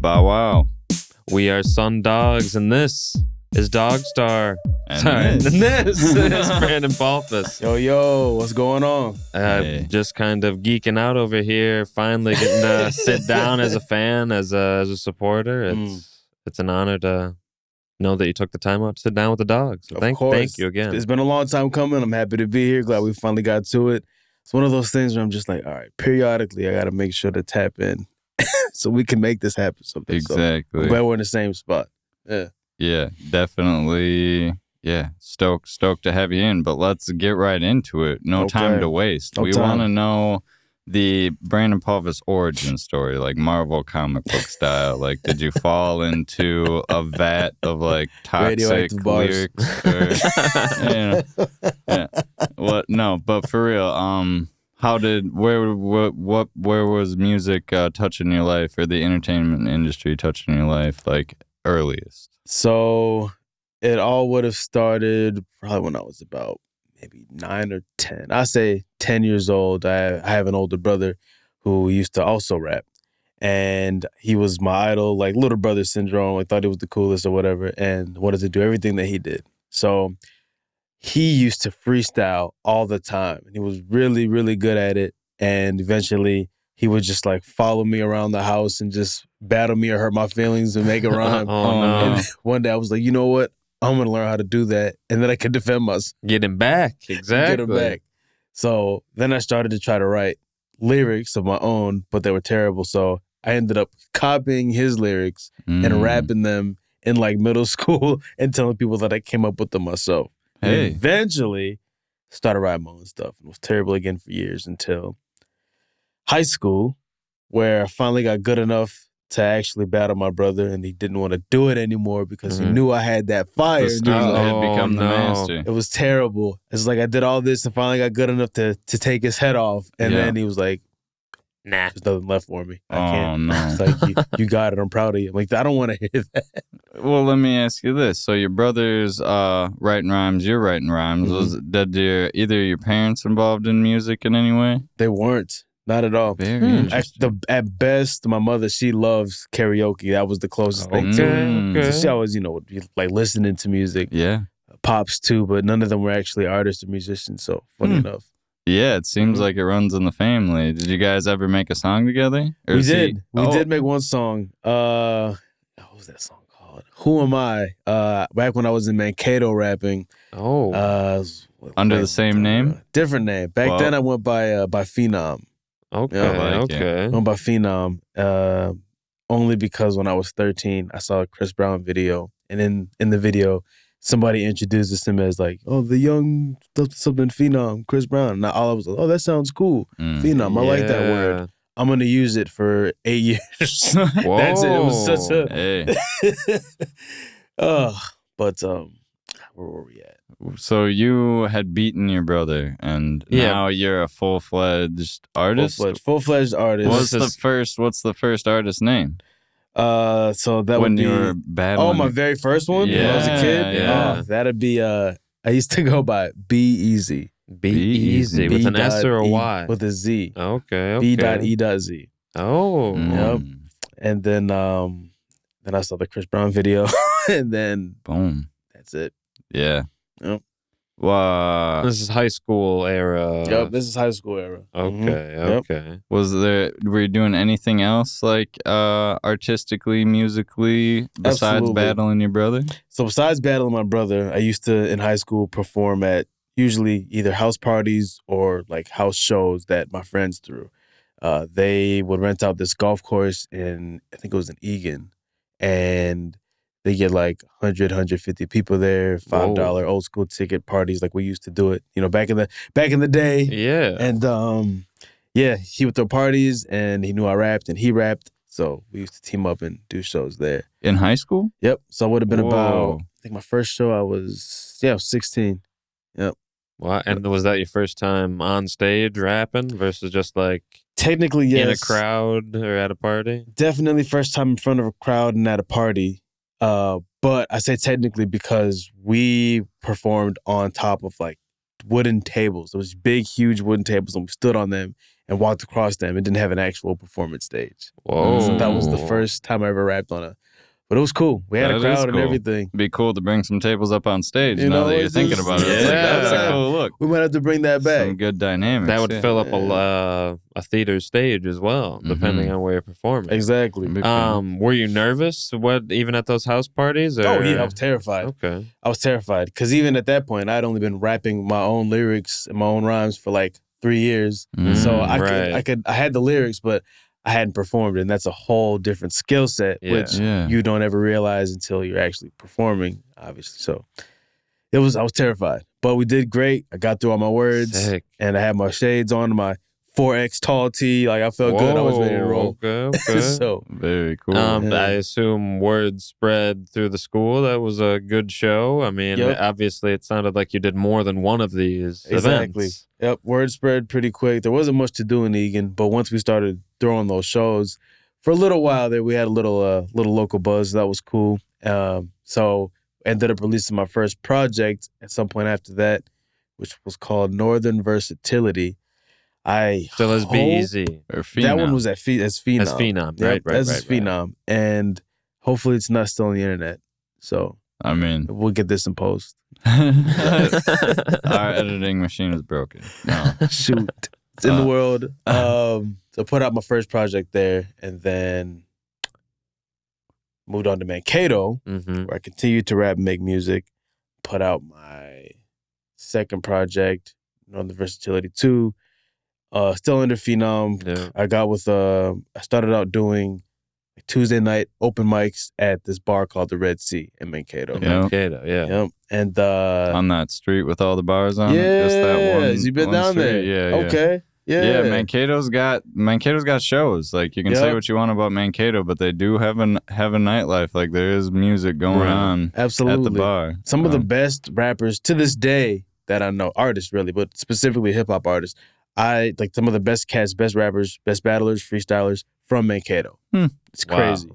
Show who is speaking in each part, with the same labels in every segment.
Speaker 1: Bow wow.
Speaker 2: We are Sun Dogs, and this is DogStar.
Speaker 1: And
Speaker 2: This is Brandon Pulphus.
Speaker 3: Yo, what's going on?
Speaker 1: Hey.
Speaker 2: Just kind of geeking out over here, finally getting to sit down as a fan, as a supporter. It's an honor to know that you took the time out to sit down with the dogs. So thank you again.
Speaker 3: It's been a long time coming. I'm happy to be here. Glad we finally got to it. It's one of those things where I'm just like, all right, periodically I got to make sure to tap in so we can make this happen someday.
Speaker 1: Exactly.
Speaker 3: So I'm glad we're in the same spot. Yeah.
Speaker 1: Yeah, definitely. Yeah, stoked to have you in. But let's get right into it. No time to waste. We want to know the Brandon Pulphus origin story, like Marvel comic book style. Like, did you fall into a vat of like toxic lyrics? Or, yeah. What? No, but for real. Where was music touching your life, or the entertainment industry touching your life, like earliest?
Speaker 3: So it all would have started probably when I was about maybe 9 or 10. I say 10 years old. I have an older brother who used to also rap. And he was my idol, like little brother syndrome. I thought he was the coolest or whatever and wanted to do everything that he did. So he used to freestyle all the time. And he was really, really good at it. And eventually he would just like follow me around the house and just battle me or hurt my feelings and make it rhyme. And one day I was like, you know what? I'm going to learn how to do that. And then I could defend myself.
Speaker 2: Get him back. Exactly.
Speaker 3: Get him back. So then I started to try to write lyrics of my own, but they were terrible. So I ended up copying his lyrics and rapping them in like middle school and telling people that I came up with them myself.
Speaker 1: Hey.
Speaker 3: And eventually started writing my own stuff. It was terrible again for years until high school, where I finally got good enough to actually battle my brother, and he didn't want to do it anymore because he knew I had that fire.
Speaker 1: The style had become the master.
Speaker 3: It was terrible. It's like I did all this and finally got good enough to take his head off, and then he was like, "Nah, there's nothing left for me. I can't."
Speaker 1: No.
Speaker 3: It's like, you got it. I'm proud of you. I'm like, I don't want to hear that.
Speaker 1: Well, let me ask you this. So your brother's writing rhymes, you're writing rhymes. Did either your parents involved in music in any way?
Speaker 3: They weren't. Not at all.
Speaker 1: Very interesting.
Speaker 3: At best, my mother, she loves karaoke. That was the closest thing to it.
Speaker 2: Okay.
Speaker 3: So she always, would be like listening to music.
Speaker 1: Yeah.
Speaker 3: Pops too, but none of them were actually artists or musicians. So funny enough.
Speaker 1: Yeah, it seems like it runs in the family. Did you guys ever make a song together? Or
Speaker 3: We did. We did make one song. What was that song called? Who Am I? Back when I was in Mankato rapping.
Speaker 1: Under the same name?
Speaker 3: Different name. Back then I went by Phenom.
Speaker 2: Okay,
Speaker 3: I went by Phenom. Only because when I was 13, I saw a Chris Brown video. And in the video, somebody introduces him as like, oh, the young something Phenom, Chris Brown. And all I was like, oh, that sounds cool. Phenom, I like that word. I'm going to use it for 8 years. That's it. It was such a...
Speaker 1: Hey.
Speaker 3: But where were we at?
Speaker 1: So you had beaten your brother, and now you're a full-fledged artist?
Speaker 3: Full-fledged artist.
Speaker 1: What's the first artist name?
Speaker 3: So that
Speaker 1: when
Speaker 3: would be...
Speaker 1: you were battling...
Speaker 3: Oh, my very first one? When I was a kid?
Speaker 1: Yeah.
Speaker 3: Oh, that'd be... I used to go by Be Easy.
Speaker 2: Be Easy. With an S or a Y?
Speaker 3: With a Z.
Speaker 2: Okay.
Speaker 3: B.E.Z.
Speaker 2: Oh.
Speaker 3: Yep. And then I saw the Chris Brown video, and then...
Speaker 1: Boom.
Speaker 3: That's it.
Speaker 1: Yeah.
Speaker 3: Yep.
Speaker 1: Wow.
Speaker 2: This is high school era.
Speaker 3: Yep, this is high school era.
Speaker 1: Okay. Were you doing anything else, like artistically, musically, besides battling your brother?
Speaker 3: So besides battling my brother, I used to, in high school, perform at usually either house parties or like house shows that my friends threw. They would rent out this golf course in, I think it was in Egan, and they get like 100, 150 people there, $5 old school ticket parties like we used to do it, back in the day.
Speaker 2: Yeah.
Speaker 3: And he would throw parties, and he knew I rapped and he rapped. So we used to team up and do shows there.
Speaker 1: In high school?
Speaker 3: Yep. So I would have been about, I think my first show I was 16. Yep.
Speaker 2: Wow. And was that your first time on stage rapping versus just like...
Speaker 3: Technically, yes.
Speaker 2: In a crowd or at a party?
Speaker 3: Definitely first time in front of a crowd and at a party. But I say technically because we performed on top of like wooden tables. Those big, huge wooden tables, and we stood on them and walked across them and didn't have an actual performance stage.
Speaker 2: Whoa.
Speaker 3: So that was the first time I ever rapped on but it was cool. We had a crowd and everything.
Speaker 1: It'd be cool to bring some tables up on stage now that you're thinking about it. It's like, that's a cool look.
Speaker 3: We might have to bring that back.
Speaker 1: Some good dynamics.
Speaker 2: That would fill up a theater stage as well, depending on where you're performing.
Speaker 3: Exactly.
Speaker 2: Were you nervous? Even at those house parties? Or?
Speaker 3: Oh yeah, I was terrified.
Speaker 2: Okay.
Speaker 3: I was terrified because even at that point, I'd only been rapping my own lyrics and my own rhymes for like 3 years. So I had the lyrics, but I hadn't performed, and that's a whole different skill set, which you don't ever realize until you're actually performing, obviously. So I was terrified, but we did great. I got through all my words, and I had my shades on, my 4X tall tee. Like I felt good. I was ready to roll.
Speaker 2: Okay.
Speaker 3: So
Speaker 1: very cool.
Speaker 2: I assume word spread through the school. That was a good show. I mean, obviously, it sounded like you did more than one of these events.
Speaker 3: Yep, word spread pretty quick. There wasn't much to do in Egan, but once we started throwing those shows, for a little while there, we had a little local buzz. That was cool. So ended up releasing my first project at some point after that, which was called Northern Versatility.
Speaker 2: Still as B-Easy.
Speaker 3: That one was as Phenom.
Speaker 2: As Phenom, right.
Speaker 3: As Phenom. And hopefully it's not still on the internet. So
Speaker 1: I mean,
Speaker 3: we'll get this in post.
Speaker 1: Our editing machine is broken. No.
Speaker 3: Shoot. It's in the world. So put out my first project there and then moved on to Mankato, where I continued to rap and make music. Put out my second project, Northern Versatility 2. Still under Phenom. Yeah. I started out doing Tuesday night open mics at this bar called the Red Sea in Mankato.
Speaker 2: Mankato, yeah.
Speaker 3: Yep. And
Speaker 1: on that street with all the bars on it? Just that one.
Speaker 3: You been down there?
Speaker 1: Yeah.
Speaker 3: Okay.
Speaker 1: Yeah, Mankato's got shows. Like you can say what you want about Mankato, but they do have a nightlife. Like there is music going on
Speaker 3: absolutely
Speaker 1: at the bar.
Speaker 3: Some of the best rappers to this day that I know, artists really, but specifically hip hop artists. I like some of the best cats, best rappers, best battlers, freestylers from Mankato. It's crazy.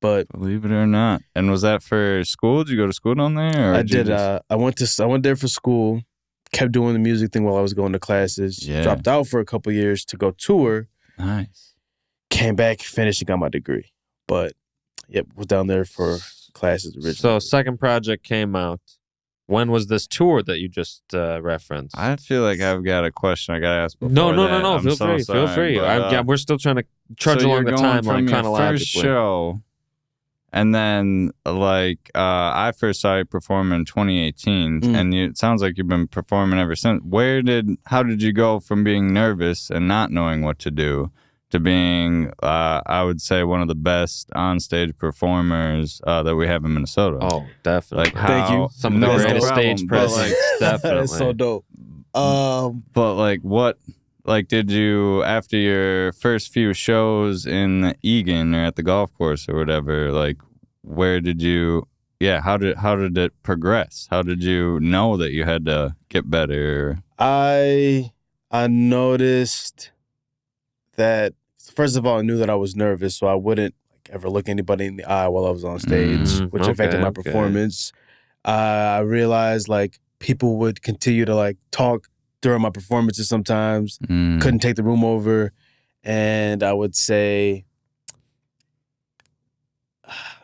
Speaker 3: But
Speaker 1: believe it or not. And was that for school? Did you go to school down there?
Speaker 3: I did. I went there for school. Kept doing the music thing while I was going to classes. Yeah. Dropped out for a couple years to go tour.
Speaker 1: Nice.
Speaker 3: Came back, finished, and got my degree. But was down there for classes originally.
Speaker 2: So second project came out. When was this tour that you just referenced?
Speaker 1: I feel like I've got a question I got to ask before
Speaker 2: No. Feel free.
Speaker 1: But,
Speaker 2: we're still trying to trudge along the timeline chronologically.
Speaker 1: First show, and then I first saw you perform in 2018, and it sounds like you've been performing ever since. How did you go from being nervous and not knowing what to do to being, I would say, one of the best on-stage performers that we have in Minnesota?
Speaker 2: Oh, definitely.
Speaker 3: Thank you.
Speaker 2: Some of the greatest stage presence. Definitely.
Speaker 3: That's so dope.
Speaker 1: But what, did you, after your first few shows in Egan or at the golf course or whatever, where did you, how did it progress? How did you know that you had to get better?
Speaker 3: I noticed that, first of all, I knew that I was nervous, so I wouldn't ever look anybody in the eye while I was on stage, which affected my performance. I realized people would continue to talk during my performances sometimes, couldn't take the room over, and I would say,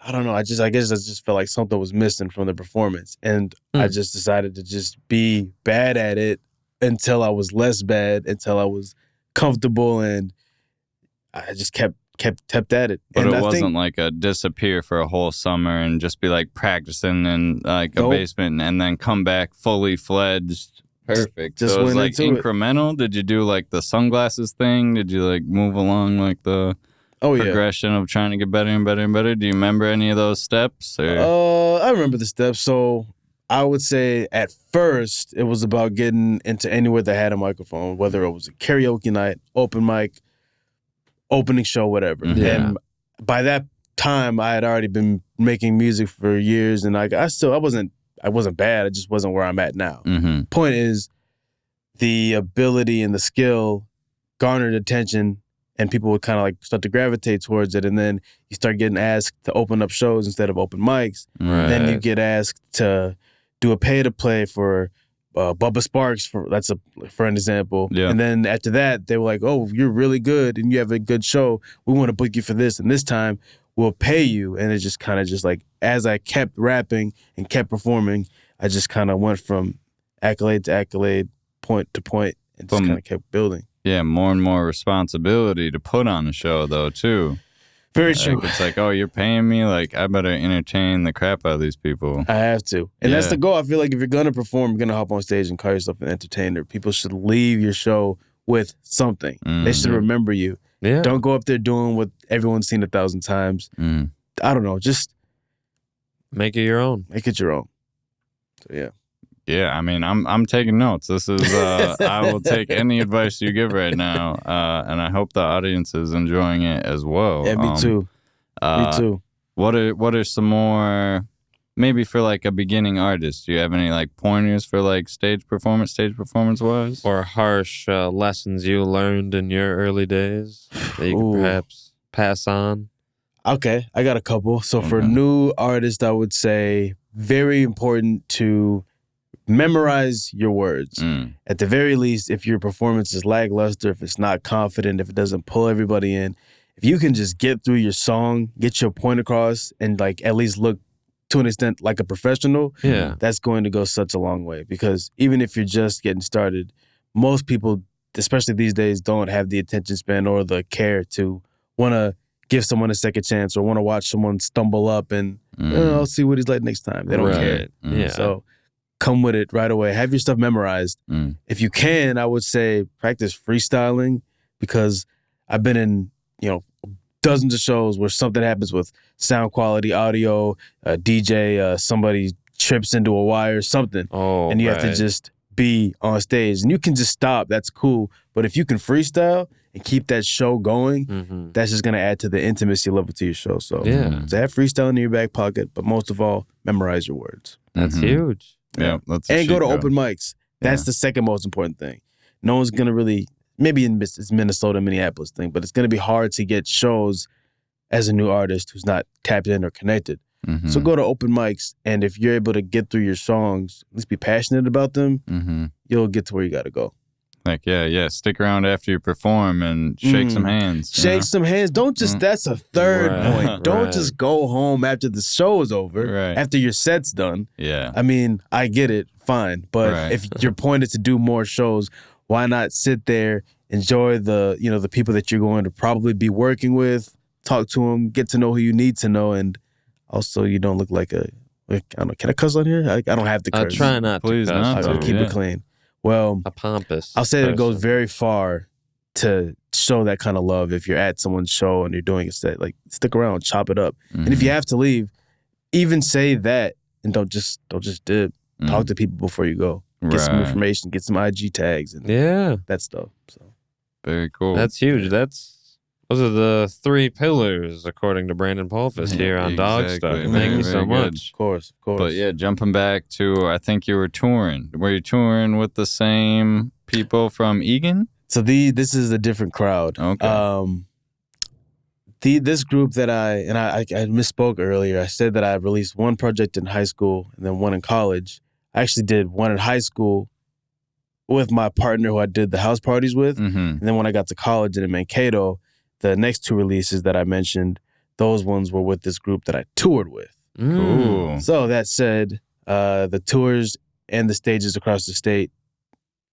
Speaker 3: I don't know, I guess I just felt like something was missing from the performance, and I just decided to just be bad at it until I was less bad, until I was comfortable, and I just kept at it.
Speaker 1: But and it wasn't like a disappear for a whole summer and just be practicing in a basement and then come back fully fledged. Perfect.
Speaker 3: Just
Speaker 1: so it was
Speaker 3: incremental.
Speaker 1: Did you do the sunglasses thing? Did you move along the progression of trying to get better and better and better? Do you remember any of those steps? Or?
Speaker 3: I remember the steps. So I would say at first it was about getting into anywhere that had a microphone, whether it was a karaoke night, open mic, opening show, whatever.
Speaker 2: Yeah.
Speaker 3: And by that time, I had already been making music for years, and I wasn't bad. I just wasn't where I'm at now. Point is, the ability and the skill garnered attention, and people would kind of start to gravitate towards it, and then you start getting asked to open up shows instead of open mics.
Speaker 1: Right.
Speaker 3: Then you get asked to do a pay to play for Bubba Sparks, for an example.
Speaker 1: Yeah.
Speaker 3: And then after that, they were like, oh, you're really good and you have a good show. We want to book you for this. And this time, we'll pay you. And it just kind of just like, as I kept rapping and kept performing, I just kind of went from accolade to accolade, point to point, and just kind of kept building.
Speaker 1: Yeah, more and more responsibility to put on a show, though, too.
Speaker 3: Very true.
Speaker 1: It's like, oh, you're paying me? Like, I better entertain the crap out of these people.
Speaker 3: I have to. And that's the goal. I feel like if you're going to perform, you're going to hop on stage and call yourself an entertainer. People should leave your show with something. Mm-hmm. They should remember you. Yeah. Don't go up there doing what everyone's seen 1,000 times. Mm. I don't know. Just
Speaker 2: make it your own.
Speaker 3: Make it your own. So, yeah.
Speaker 1: Yeah, I mean, I'm taking notes. This is I will take any advice you give right now, and I hope the audience is enjoying it as well.
Speaker 3: Yeah, me too. Me too.
Speaker 1: What are some more, maybe for like a beginning artist? Do you have any like pointers for like stage performance wise,
Speaker 2: or harsh lessons you learned in your early days that you could perhaps pass on?
Speaker 3: Okay, I got a couple. So for new artists, I would say very important to memorize your words. At the very least, if your performance is lackluster, if it's not confident, if it doesn't pull everybody in, if you can just get through your song, get your point across, and like at least look to an extent like a professional, that's going to go such a long way. Because even if you're just getting started, most people, especially these days, don't have the attention span or the care to want to give someone a second chance or want to watch someone stumble up and I'll see what he's like next time. They don't care.
Speaker 2: Yeah.
Speaker 3: So come with it right away. Have your stuff memorized. If you can, I would say practice freestyling, because I've been in, dozens of shows where something happens with sound quality, audio, DJ, somebody trips into a wire, something. And you have to just be on stage. And you can just stop. That's cool. But if you can freestyle and keep that show going, that's just going to add to the intimacy level to your show. So have freestyle in your back pocket, but most of all, memorize your words.
Speaker 2: That's huge.
Speaker 1: Yeah,
Speaker 3: and go to open mics. That's the second most important thing. No one's gonna really, maybe it's Minnesota, Minneapolis thing, but it's gonna be hard to get shows as a new artist who's not tapped in or connected. So go to open mics, and if you're able to get through your songs, at least be passionate about them, you'll get to where you gotta go.
Speaker 1: Like, stick around after you perform and shake some hands.
Speaker 3: Shake some hands. Don't just, that's a third point. Don't just go home after the show is over, after your set's done.
Speaker 1: Yeah.
Speaker 3: I mean, I get it, fine. But if your point is to do more shows, why not sit there, enjoy the people that you're going to probably be working with, talk to them, get to know who you need to know, and also you don't look like I don't know, can I cuss on here? I don't have to curse.
Speaker 2: I'll try not to.
Speaker 1: Please not.
Speaker 3: I'll keep it clean. Well,
Speaker 2: a pompous
Speaker 3: I'll say that it goes very far to show that kind of love. If you're at someone's show and you're doing a set, like stick around, chop it up. And if you have to leave, even say that and don't just dip. Talk to people before you go. Get some information, get some IG tags and that stuff. So
Speaker 1: very cool.
Speaker 2: That's huge. Those are the 3 pillars, according to Brandon Pulphus here on DogStar. Thank you so much.
Speaker 3: Of course.
Speaker 1: But jumping back to, I think you were touring. Were you touring with the same people from Egan?
Speaker 3: So this is a different crowd.
Speaker 1: Okay.
Speaker 3: This group that I misspoke earlier. I said that I released one project in high school and then one in college. I actually did one in high school with my partner who I did the house parties with. And then when I got to college and in Mankato, the next 2 releases that I mentioned, those ones were with this group that I toured with.
Speaker 1: Cool.
Speaker 3: So that said, the tours and the stages across the state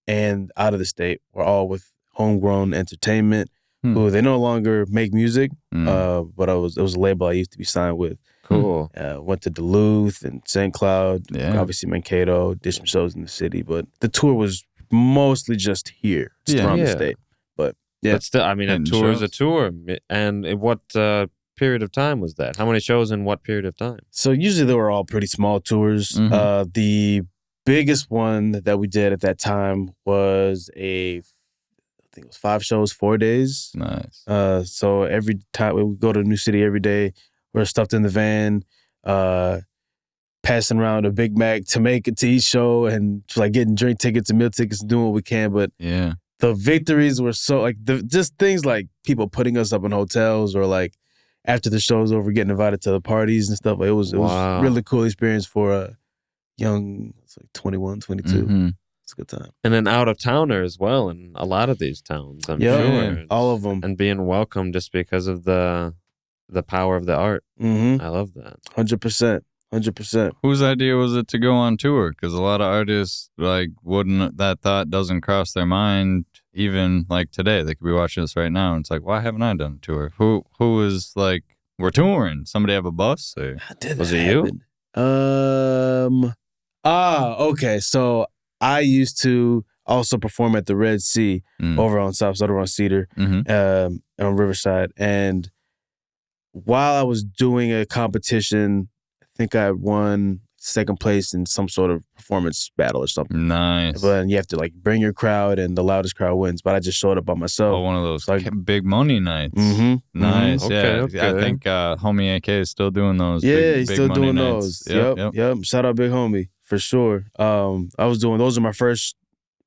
Speaker 3: and out of the state were all with Homegrown Entertainment, who they no longer make music, but it was a label I used to be signed with.
Speaker 2: Cool.
Speaker 3: Went to Duluth and St. Cloud, obviously Mankato, did some shows in the city, but the tour was mostly just here, around the state.
Speaker 2: But still, I mean, a tour is a tour. And what period of time was that? How many shows in what period of time?
Speaker 3: So usually they were all pretty small tours. The biggest one that we did at that time was I think it was 5 shows, 4 days.
Speaker 1: Nice.
Speaker 3: So every time we go to a new city every day, we're stuffed in the van, passing around a Big Mac to make it to each show and like getting drink tickets and meal tickets and doing what we can. But the victories were so like just things like people putting us up in hotels or like after the show's over getting invited to the parties and stuff. Like, it was a really cool experience for a young, it's like 21, 22. It's a good time.
Speaker 2: And an out-of-towner as well in a lot of these towns, I'm sure.
Speaker 3: All of them.
Speaker 2: And being welcome just because of the power of the art.
Speaker 3: Mm-hmm.
Speaker 2: I love that.
Speaker 3: 100%. 100%.
Speaker 1: Whose idea was it to go on tour? Because a lot of artists that thought doesn't cross their mind even like today. They could be watching this right now and it's like, why haven't I done a tour? Who is like, we're touring? Somebody have a bus? Or?
Speaker 2: Was it you?
Speaker 3: Okay. So I used to also perform at the Red Sea over on Southside, over on Cedar, on Riverside. And while I was doing a competition, I think I won second place in some sort of performance battle or something.
Speaker 1: Nice.
Speaker 3: But you have to like bring your crowd and the loudest crowd wins. But I just showed up by myself.
Speaker 1: Oh, one of those big money nights.
Speaker 3: Mm-hmm.
Speaker 1: Nice.
Speaker 2: Mm-hmm.
Speaker 1: Yeah. I think homie AK is still doing those.
Speaker 3: Yeah, he's still doing
Speaker 1: nights.
Speaker 3: those. Yep. Shout out Big Homie for sure. I was doing, those are my first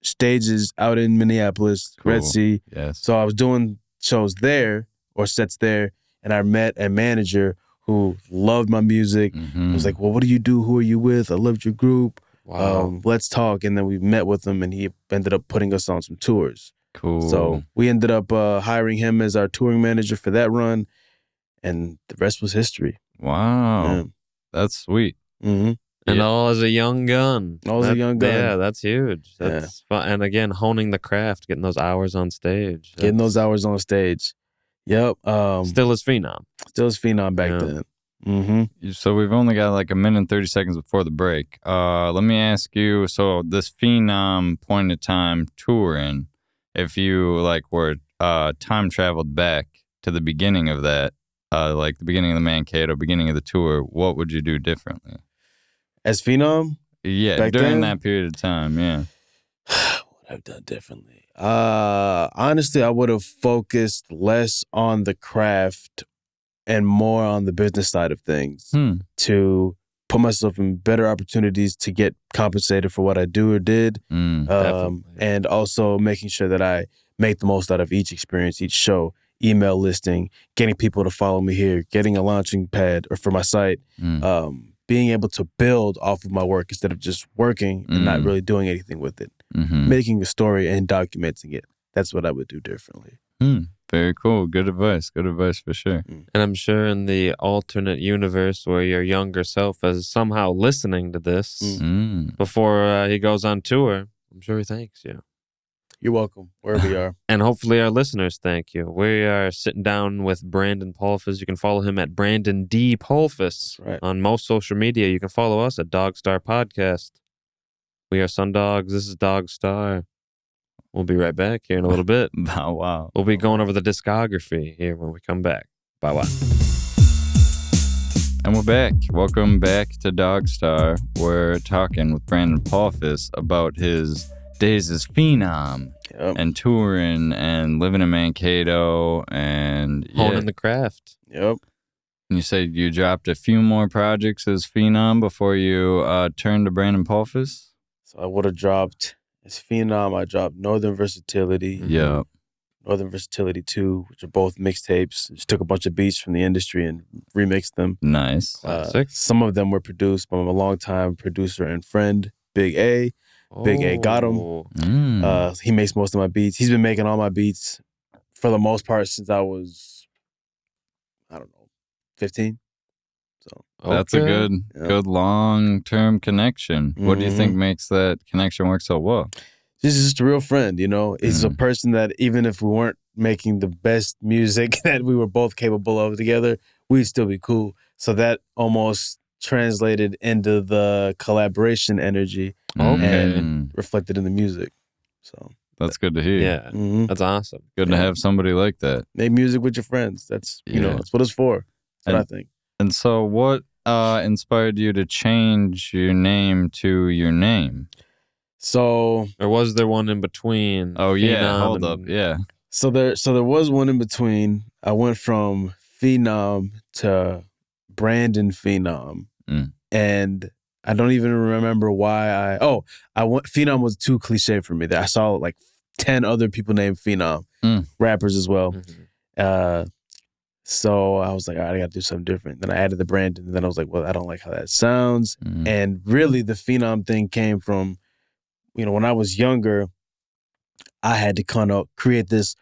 Speaker 3: stages out in Minneapolis,
Speaker 1: Cool.
Speaker 3: Red Sea.
Speaker 1: Yes.
Speaker 3: So I was doing shows there or sets there, and I met a manager who loved my music. I was like, well, what do you do? Who are you with? I loved your group.
Speaker 2: Wow.
Speaker 3: Let's talk. And then we met with him, and he ended up putting us on some tours.
Speaker 1: Cool.
Speaker 3: So we ended up hiring him as our touring manager for that run, and the rest was history.
Speaker 1: Wow.
Speaker 3: Yeah.
Speaker 1: That's sweet.
Speaker 3: Mm-hmm.
Speaker 2: And all as a young gun.
Speaker 3: A young gun.
Speaker 2: Yeah, that's huge. That's fun. And again, honing the craft, getting those hours on stage.
Speaker 3: Getting those hours on stage. Yep.
Speaker 2: Still is Phenom.
Speaker 3: Still is Phenom back then. Mm-hmm.
Speaker 1: So we've only got like a minute and 30 seconds before the break. Let me ask you, so this Phenom point of time touring, if you like were time traveled back to the beginning of that, like the beginning of the Mankato, beginning of the tour, what would you do differently?
Speaker 3: As Phenom?
Speaker 1: Yeah, during that period of time, yeah.
Speaker 3: What I've done differently? Honestly, I would have focused less on the craft and more on the business side of things to put myself in better opportunities to get compensated for what I do or did. And also making sure that I make the most out of each experience, each show, email listing, getting people to follow me here, getting a launching pad or for my site, being able to build off of my work instead of just working and not really doing anything with it. Making a story and documenting it. That's what I would do differently.
Speaker 1: Very cool. Good advice. Good advice for sure.
Speaker 2: And I'm sure in the alternate universe where your younger self is somehow listening to this before he goes on tour, I'm sure he thanks you.
Speaker 3: You're welcome, wherever you are.
Speaker 2: And hopefully our listeners thank you. We are sitting down with Brandon Pulphus. You can follow him at Brandon D. Pulphus on most social media. You can follow us at DogStar Podcast. We are Sundogs. This is DogStar. We'll be right back here in a little bit.
Speaker 1: Oh, wow.
Speaker 2: We'll be going over the discography here when we come back. Bye-bye.
Speaker 1: And we're back. Welcome back to DogStar. We're talking with Brandon Pulphus about his days as Phenom and touring and living in Mankato and
Speaker 2: honing the craft.
Speaker 3: Yep.
Speaker 1: And you said you dropped a few more projects as Phenom before you turned to Brandon Pulphus?
Speaker 3: So I would have dropped, as Phenom, I dropped Northern Versatility.
Speaker 1: Yeah.
Speaker 3: Northern Versatility 2, which are both mixtapes. Just took a bunch of beats from the industry and remixed them.
Speaker 1: Nice.
Speaker 3: Some of them were produced by my longtime producer and friend, Big A. Big A got him. He makes most of my beats. He's been making all my beats for the most part since I was, 15. So
Speaker 1: that's a good long-term connection. What do you think makes that connection work so well?
Speaker 3: This is just a real friend, you know. He's a person that even if we weren't making the best music that we were both capable of together, we'd still be cool. So that almost translated into the collaboration energy and reflected in the music. So
Speaker 1: that's good to hear.
Speaker 2: Yeah, that's awesome.
Speaker 1: Good to have somebody like that.
Speaker 3: Make music with your friends. That's that's what it's for. That's what I think.
Speaker 1: And so, what inspired you to change your name to your name?
Speaker 3: So,
Speaker 2: or was there one in between?
Speaker 1: Oh yeah, hold up, yeah.
Speaker 3: So there was one in between. I went from Phenom to Brandon Phenom, and I don't even remember why I went. Phenom was too cliche for me. I saw like 10 other people named Phenom, rappers as well. So I was like, all right, I got to do something different. Then I added the Brandon, and then I was like, well, I don't like how that sounds. And really, the Phenom thing came from when I was younger, I had to kind of create this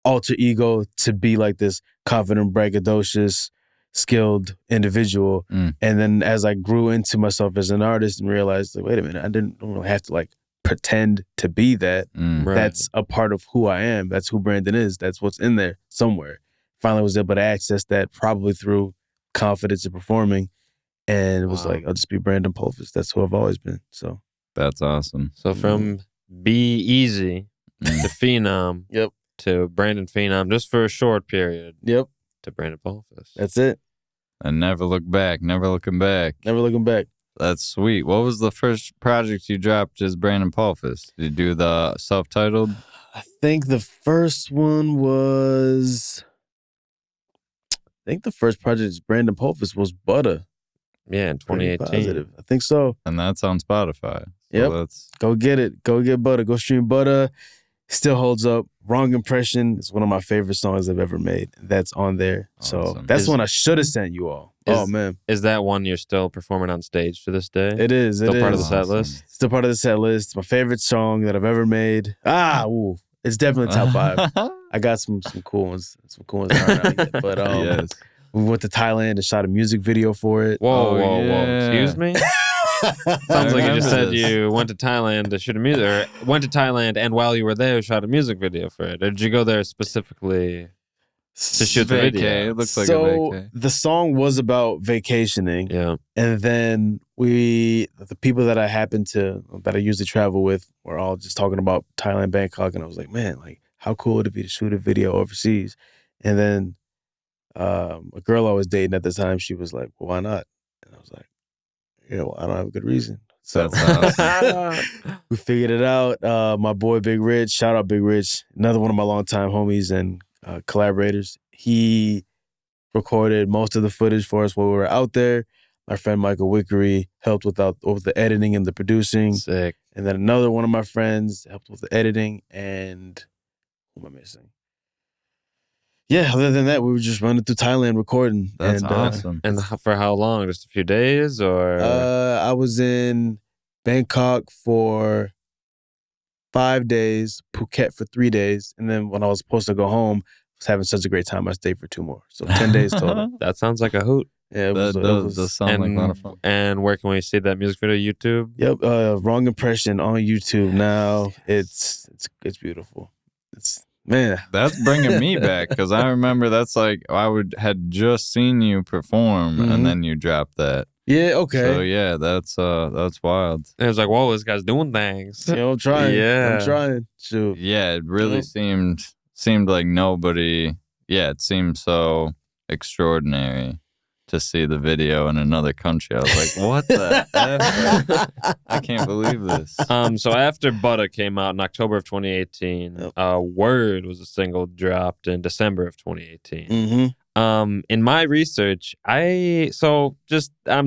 Speaker 3: alter ego to be like this confident, braggadocious, skilled individual. And then as I grew into myself as an artist and realized, like, wait a minute, don't really have to like pretend to be that.
Speaker 2: Right.
Speaker 3: That's a part of who I am. That's who Brandon is. That's what's in there somewhere. Finally was able to access that probably through confidence in performing. And it was like, I'll just be Brandon Pulphus. That's who I've always been. So
Speaker 1: that's awesome.
Speaker 2: So from Be Easy to Phenom to Brandon Phenom, just for a short period.
Speaker 3: Yep.
Speaker 2: To Brandon Pulphus.
Speaker 3: That's it.
Speaker 1: And never look back. Never looking back.
Speaker 3: Never looking back.
Speaker 1: That's sweet. What was the first project you dropped as Brandon Pulphus? Did you do the self-titled?
Speaker 3: I think the first one was... I think the first project as Brandon Pulphus was Butter.
Speaker 2: Yeah, in 2018.
Speaker 3: I think so.
Speaker 1: And that's on Spotify.
Speaker 3: So go get it. Go get Butter. Go stream Butter. Still holds up. Wrong Impression is one of my favorite songs I've ever made. That's on there. Awesome. So that's one I should have sent you all. Oh, man.
Speaker 2: Is that one you're still performing on stage to this day?
Speaker 3: It is.
Speaker 2: Still part of the set list?
Speaker 3: Still part of the set list. It's my favorite song that I've ever made. It's definitely top 5. I got some cool ones. Some cool ones that aren't out yet. But
Speaker 1: yes.
Speaker 3: We went to Thailand and shot a music video for it.
Speaker 2: Whoa. Excuse me? Sounds like you just said you went to Thailand to shoot a music, or went to Thailand and while you were there shot a music video for it. Or did you go there specifically to shoot the video?
Speaker 1: It looks like a vacay.
Speaker 3: The song was about vacationing.
Speaker 2: Yeah.
Speaker 3: And then the people that I usually travel with were all just talking about Thailand, Bangkok. And I was like, man, like how cool would it be to shoot a video overseas? And then a girl I was dating at the time, she was like, well, why not? And I was like, yeah, well, I don't have a good reason. So
Speaker 1: that's awesome.
Speaker 3: We figured it out. My boy Big Rich, shout out Big Rich, another one of my longtime homies and collaborators. He recorded most of the footage for us while we were out there. My friend Michael Wickery helped with the editing and the producing.
Speaker 2: Sick.
Speaker 3: And then another one of my friends helped with the editing. And who am I missing? Yeah, other than that, we were just running through Thailand recording.
Speaker 1: That's awesome.
Speaker 2: And for how long? Just a few days, or?
Speaker 3: I was in Bangkok for 5 days, Phuket for 3 days, and then when I was supposed to go home, I was having such a great time, I stayed for 2 more. So 10 days total.
Speaker 2: That sounds like a hoot.
Speaker 3: Yeah,
Speaker 1: it does sound like a lot of fun.
Speaker 2: And where can we see that music video? YouTube?
Speaker 3: Yep, Wrong Impression on YouTube now. It's beautiful. Man,
Speaker 1: that's bringing me back because I remember that's like had just seen you perform and then you dropped that.
Speaker 3: Yeah, okay.
Speaker 1: So yeah, that's wild.
Speaker 2: And it was like, whoa, this guy's doing things.
Speaker 3: I'm trying.
Speaker 2: Yeah,
Speaker 3: I'm trying. Shoot.
Speaker 1: Yeah, it really seemed like nobody. Yeah, it seemed so extraordinary to see the video in another country. I was like, what the F? I can't believe this.
Speaker 2: So after Butter came out in October of 2018, Word was a single dropped in December of 2018. In my research, I'm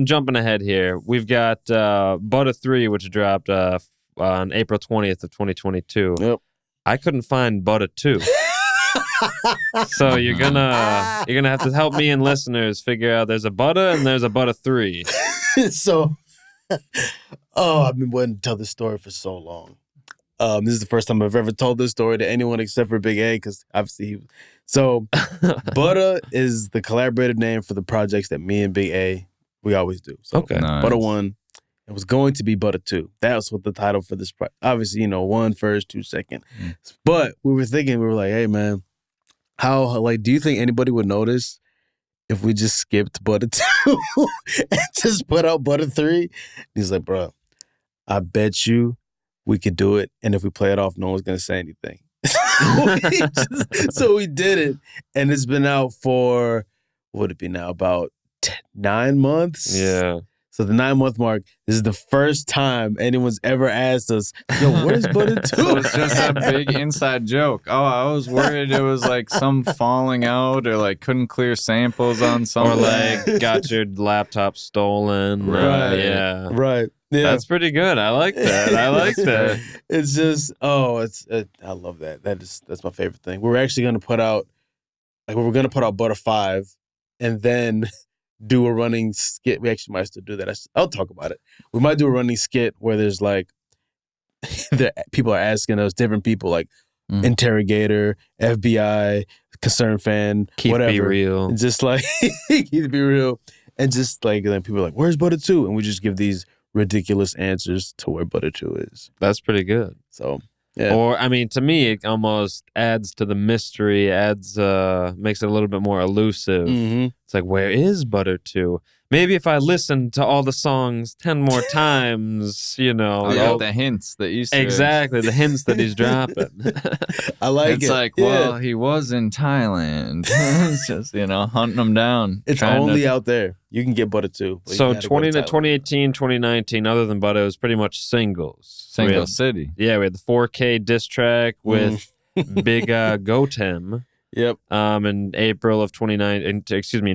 Speaker 2: jumping ahead here. We've got Butter 3, which dropped on April 20th of 2022.
Speaker 3: Yep.
Speaker 2: I couldn't find Butter 2. So you're gonna have to help me and listeners figure out there's a Butter and there's a Butter 3.
Speaker 3: So, I've been wanting to tell this story for so long. This is the first time I've ever told this story to anyone except for Big A, because obviously Butter is the collaborative name for the projects that me and Big A, we always do. So
Speaker 1: Nice.
Speaker 3: Butter 1, it was going to be Butter 2. That's what the title for this obviously, 1 first, 2 second. But we were like, hey man, do you think anybody would notice if we just skipped Butter 2 and just put out Butter 3? He's like, bro, I bet you we could do it. And if we play it off, no one's going to say anything. So we did it. And it's been out for, what would it be now, about 9 months?
Speaker 2: Yeah.
Speaker 3: So the 9-month mark, this is the first time anyone's ever asked us, yo, where's Butter 2?
Speaker 1: So it's just a big inside joke. Oh, I was worried it was like some falling out or like couldn't clear samples on something.
Speaker 2: Or like got your laptop stolen.
Speaker 1: Right.
Speaker 2: Yeah.
Speaker 3: Right. Yeah.
Speaker 2: That's pretty good. I like that. I like that.
Speaker 3: It's just, I love that. That's my favorite thing. We're actually going to put out, Butter 5 and then do a running skit. We actually might still do that. I'll talk about it. We might do a running skit where there's like people are asking us, different people like interrogator, FBI, concerned fan,
Speaker 2: Keith
Speaker 3: whatever.
Speaker 2: Be Real.
Speaker 3: And just like Keith Be Real. And just like then people are like, where's Butter 2? And we just give these ridiculous answers to where Butter 2 is.
Speaker 2: That's pretty good.
Speaker 3: So yeah.
Speaker 2: Or I mean, to me, it almost adds to the mystery. Makes it a little bit more elusive. It's like, where is Butter 2? Maybe if I listen to all the songs 10 more times,
Speaker 1: I got the hints that you said.
Speaker 2: Exactly, the hints that he's dropping.
Speaker 3: I like
Speaker 1: it's
Speaker 3: it.
Speaker 1: It's like, well, he was in Thailand. It's just, hunting them down.
Speaker 3: It's only out there. You can get Butter 2.
Speaker 2: So 2018, 2019, other than Butter, it was pretty much singles.
Speaker 1: Single City.
Speaker 2: Yeah, we had the 4K diss track with Big Gotem.
Speaker 3: Yep.
Speaker 2: In in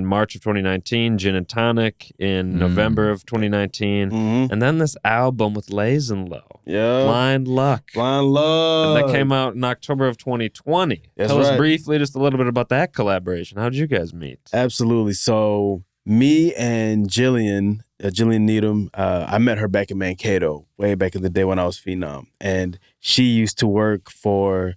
Speaker 2: March of 2019, Gin and Tonic in November of 2019, and then this album with Lays and Low, Blind Luck.
Speaker 3: Blind Luck.
Speaker 2: And that came out in October of 2020. Tell us briefly just a little bit about that collaboration. How did you guys meet?
Speaker 3: Absolutely. So me and Jillian Needham, I met her back in Mankato, way back in the day when I was Phenom, and she used to work for,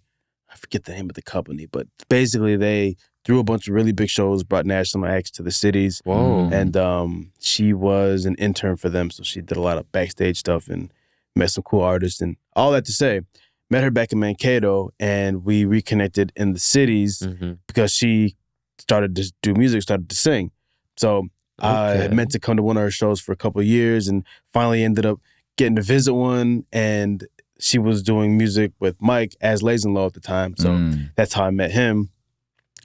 Speaker 3: I forget the name of the company, but basically they threw a bunch of really big shows, brought national acts to the cities.
Speaker 2: Whoa.
Speaker 3: And she was an intern for them, so she did a lot of backstage stuff and met some cool artists. And all that to say, met her back in Mankato, and we reconnected in the cities because she started to do music, started to sing. So I had meant to come to one of her shows for a couple of years and finally ended up getting to visit one, and she was doing music with Mike as Lays and Low at the time. So that's how I met him.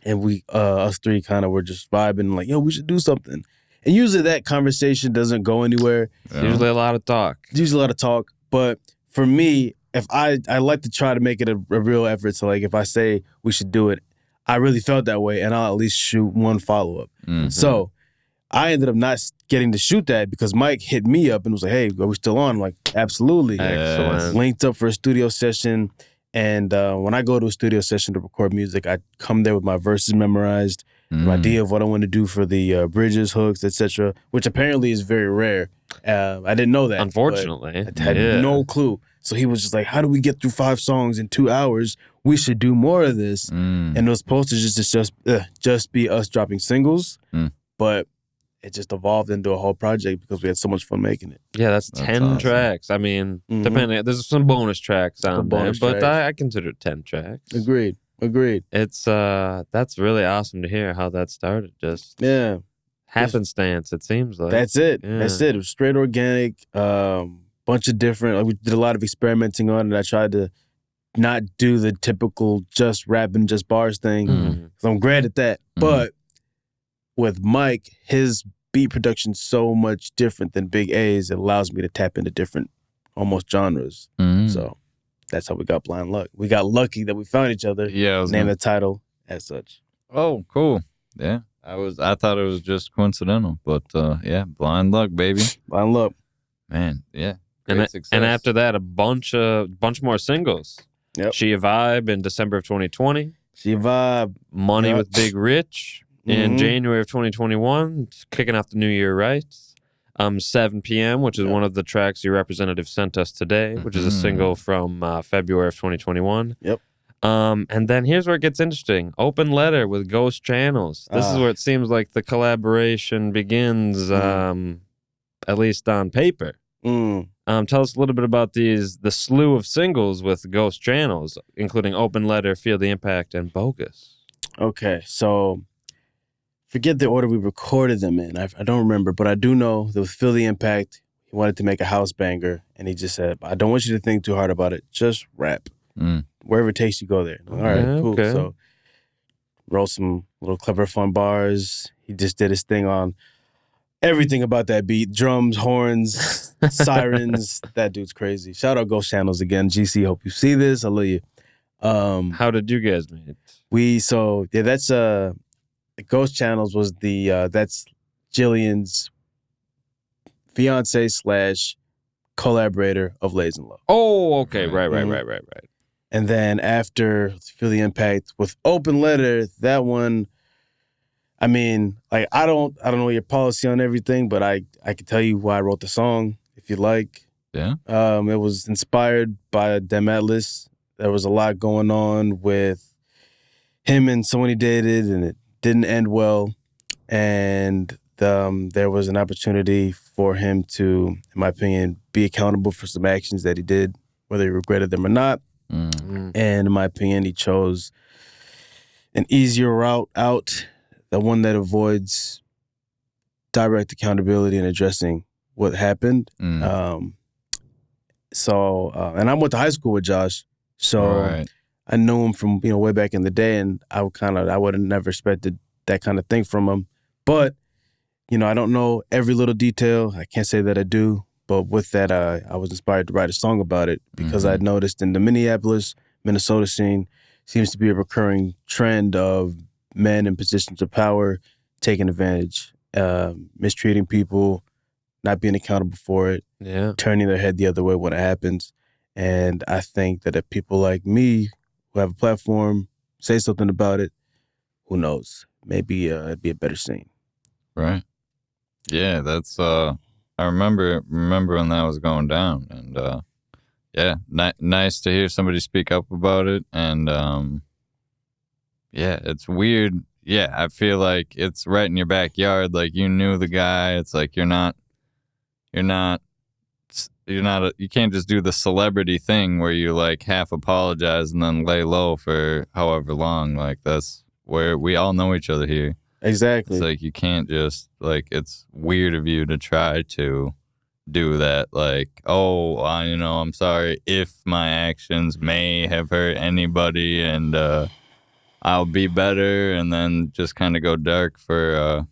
Speaker 3: And we, us three kind of were just vibing like, yo, we should do something. And usually that conversation doesn't go anywhere.
Speaker 2: Usually a lot of talk.
Speaker 3: But for me, if I like to try to make it a real effort. So like if I say we should do it, I really felt that way, and I'll at least shoot one follow-up. So I ended up not getting to shoot that because Mike hit me up and was like, hey, are we still on? I'm like, absolutely.
Speaker 2: Excellent.
Speaker 3: Linked up for a studio session. And when I go to a studio session to record music, I come there with my verses memorized, my idea of what I want to do for the bridges, hooks, etc., which apparently is very rare. I didn't know that.
Speaker 2: Unfortunately.
Speaker 3: I had no clue. So he was just like, how do we get through 5 songs in 2 hours? We should do more of this. And it was supposed to just be us dropping singles. But it just evolved into a whole project because we had so much fun making it.
Speaker 2: Yeah, that's 10 awesome. Tracks. I mean, depending, there's some bonus tracks on there, but I consider it 10 tracks.
Speaker 3: Agreed.
Speaker 2: It's that's really awesome to hear how that started. Just happenstance, it seems like.
Speaker 3: That's it. Yeah. That's it. It was straight organic. Bunch of different. Like we did a lot of experimenting on it. I tried to not do the typical just rapping, just bars thing. So I'm great at that, but with Mike, his beat production's so much different than Big A's. It allows me to tap into different, almost genres. So that's how we got Blind Luck. We got lucky that we found each other.
Speaker 1: Yeah,
Speaker 3: named the title as such.
Speaker 1: Oh, cool. Yeah, I thought it was just coincidental, but yeah, Blind Luck, baby.
Speaker 3: Blind Luck,
Speaker 1: man. Yeah,
Speaker 2: and after that, a bunch more singles.
Speaker 3: Yep.
Speaker 2: She a Vibe in December of 2020.
Speaker 3: She a Vibe.
Speaker 2: Money with Big Rich. In January of 2021, kicking off the new year right. 7 p.m., which is one of the tracks your representative sent us today, which is a single from February of 2021.
Speaker 3: Yep.
Speaker 2: And then here's where it gets interesting. Open Letter with Ghost Channels. This is where it seems like the collaboration begins, at least on paper. Tell us a little bit about the slew of singles with Ghost Channels, including Open Letter, Feel the Impact, and Bogus.
Speaker 3: Okay, so forget the order we recorded them in. I don't remember, but I do know that with Feel the Impact, he wanted to make a house banger, and he just said, I don't want you to think too hard about it. Just rap. Wherever it takes you, go there. All right, cool. Okay. So wrote some little clever, fun bars. He just did his thing on everything about that beat. Drums, horns, sirens. That dude's crazy. Shout out Ghost Channels again. GC, hope you see this. I love you.
Speaker 2: How did you guys meet?
Speaker 3: That's Ghost Channels was that's Jillian's fiance / collaborator of Lays and Low.
Speaker 2: Oh, okay. Right.
Speaker 3: And then after Feel the Impact with Open Letter, that one, I mean, like I don't know your policy on everything, but I can tell you why I wrote the song if you like.
Speaker 1: Yeah.
Speaker 3: It was inspired by Dem Atlas. There was a lot going on with him and someone he dated, and it didn't end well. And there was an opportunity for him to, in my opinion, be accountable for some actions that he did, whether he regretted them or not. And in my opinion, he chose an easier route out, the one that avoids direct accountability and addressing what happened. And I went to high school with Josh, so I knew him from way back in the day, and I would have never expected that kind of thing from him. But I don't know every little detail. I can't say that I do, but with that, I was inspired to write a song about it because I noticed in the Minneapolis, Minnesota scene seems to be a recurring trend of men in positions of power taking advantage, mistreating people, not being accountable for it, turning their head the other way when it happens. And I think that if people like me who have a platform say something about it, who knows? Maybe it'd be a better scene.
Speaker 1: Right. Yeah, that's I remember when that was going down, and nice to hear somebody speak up about it. And it's weird. Yeah, I feel like it's right in your backyard. Like, you knew the guy. It's like you can't just do the celebrity thing where you like half apologize and then lay low for however long. Like, that's where we all know each other here.
Speaker 3: Exactly.
Speaker 1: It's like you can't just, like, it's weird of you to try to do that. Like, I'm sorry if my actions may have hurt anybody, and I'll be better, and then just kind of go dark for,